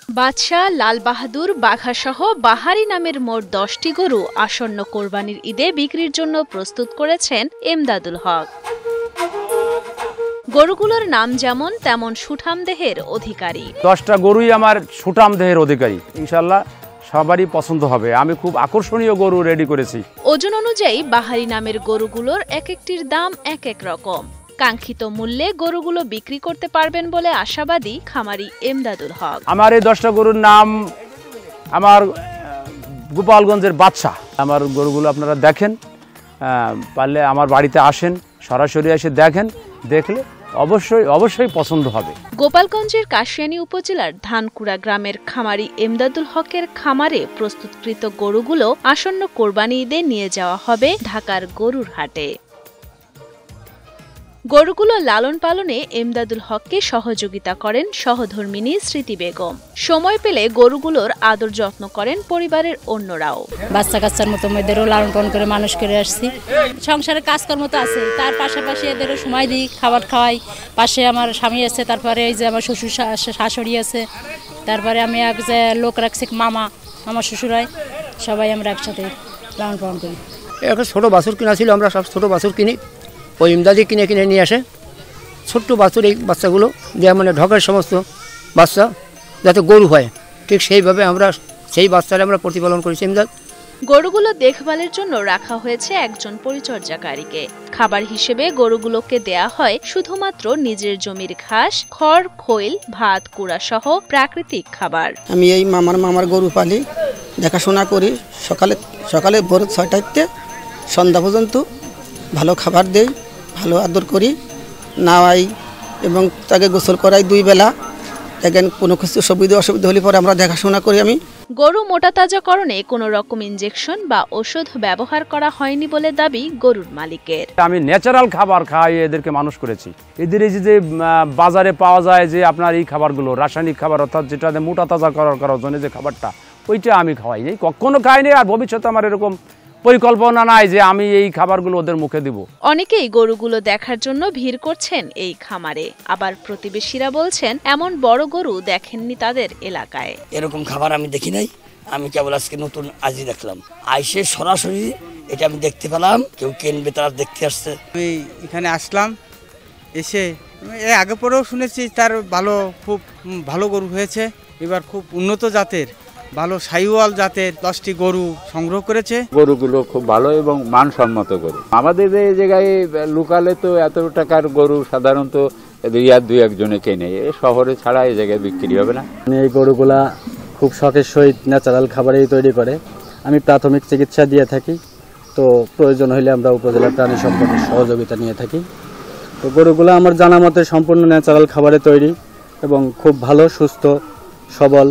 বাদশাহ, লাল বাহাদুর, বাঘাসহ বাহারি নামের মোট 10টি গরু আসন্ন কোরবানির ঈদে বিক্রির জন্য প্রস্তুত করেছেন এমদাদুল হক। গরুগুলোর নাম যেমন তেমন সুঠাম দেহের অধিকারী। 10টা গরুই আমার সুঠাম দেহের অধিকারী, ইনশাআল্লাহ সবারই পছন্দ হবে। আমি খুব আকর্ষণীয় গরু রেডি করেছি। ওজন অনুযায়ী বাহারি নামের গরুগুলোর এক একটির দাম এক এক রকম। কাঙ্ক্ষিত মূল্যে গরুগুলো বিক্রি করতে পারবেন বলে আশাবাদী খামারি এমদাদুল হক। আমার এই 10টা গরুর নাম আমার গোপালগঞ্জের বাদশাহ। আমার গরুগুলো আপনারা দেখেন, পারলে আমার বাড়িতে আসেন, সরাসরি এসে দেখেন, দেখলে অবশ্যই পছন্দ হবে। গোপালগঞ্জের কাশিয়ানী উপজেলার ধানকুড়া গ্রামের খামারি এমদাদুল হকের খামারে প্রস্তুতকৃত গরুগুলো আসন্ন কোরবানি ঈদে নিয়ে যাওয়া হবে ঢাকার গরুর হাটে। গরুগুলো লালন পালনে এমদাদুল হককে সহযোগিতা করেন সহধর্মিনী স্মৃতি বেগম। সময় পেলে গরুগুলোর আদর যত্ন করেন পরিবারের অন্যরাও। বাচ্চা কাচ্চার মতো এদেরও লালন পালন করে মানুষ করে আসছি। সংসারে কাজকর্ম তো আছে, তার পাশাপাশি এদেরও সময় দিই, খাবার খাওয়াই। পাশে আমার স্বামী আছে, তারপরে এই যে আমার শ্বশুর শাশুড়ি আছে, তারপরে আমি এক যে লোক রাখছি মামা, আমার শ্বশুরাই, সবাই আমরা একসাথে লালন পালন করি। একটা ছোটো বাছুর কিনা ছিল, আমরা সব ছোটো বাছুর কিনি, ওই ইমদাদি কিনে নিয়ে আসে। ছোট্ট বাছুর এই বাচ্চাগুলো যে মানে ঢকের সমস্ত বাচ্চা যাতে গরু হয়, ঠিক সেইভাবে আমরা সেই বাচ্চারা আমরা প্রতিপালন করেছি ইমদাদ। গরুগুলো দেখভালের জন্য রাখা হয়েছে একজন পরিচর্যাকারীকে। খাবার হিসেবে গরুগুলোকে দেয়া হয় শুধুমাত্র নিজের জমির ঘাস, খড়, খৈল, ভাত, কুড়া সহ প্রাকৃতিক খাবার। আমি এই মামার গরু পালি, দেখাশোনা করি। সকালে ভোর 6টাতে সন্ধ্যা পর্যন্ত ভালো খাবার দেই, ভালো আদর করি, নাওয়াই এবং তাকে গোসল করাই 2 বেলা। দেখেন কোনো কিছু অসুবিধা হলে পরে আমরা দেখাশোনা করি। আমি গরু মোটা তাজাকরণে কোনো রকম ইনজেকশন বা ওষুধ ব্যবহার করা হয়নি বলে দাবি গরুর মালিকের। আমি ন্যাচারাল খাবার খাইয়ে এদেরকে মানুষ করেছি। এদের এই যে বাজারে পাওয়া যায় যে আপনার এই খাবারগুলো রাসায়নিক খাবার, অর্থাৎ যেটা মোটা তাজা করার জন্য যে খাবারটা, ওইটা আমি খাওয়াই নাই, কখনো খাইনি। আর ভবিষ্যতে আমার এরকম পরিকল্পনা নাই যে আমি এই খাবারগুলো ওদের মুখে দিব। অনেকেই গরুগুলো দেখার জন্য ভিড় করছেন এই খামারে। আবার প্রতিবেশীরা বলছেন এমন বড় গরু দেখেননি তাদের এলাকায়। এরকম খাবার আমি দেখি নাই, আমি কেবল আজকে নতুন আজই দেখলাম। আইসে সরাসরি এটা আমি দেখতে পেলাম, কেউ কিনবে তারা দেখতে আসছে। আমি এখানে আসলাম, এসে আগে পরেও শুনেছি তার খুব ভালো গরু হয়েছে। এবার খুব উন্নত জাতের ভালো সাইওয়াল জাতের 10টি গরু সংগ্রহ করেছে। গরুগুলো খুব ভালো এবং মানসম্মত গরু। আমাদের এই জায়গায় লোকালে তো এত টাকার গরু সাধারণত 2-1 কেনে, শহরে ছাড়া এই জায়গায় বিক্রি হবে না। এই গরুগুলা খুব শখের সহিত ন্যাচারাল খাবারেই তৈরি করে। আমি প্রাথমিক চিকিৎসা দিয়ে থাকি, তো প্রয়োজন হলে আমরা উপজেলা প্রাণী সম্পদের সহযোগিতা নিয়ে থাকি। তো গরুগুলো আমার জানা মতে সম্পূর্ণ ন্যাচারাল খাবারে তৈরি এবং খুব ভালো, সুস্থ, সবল।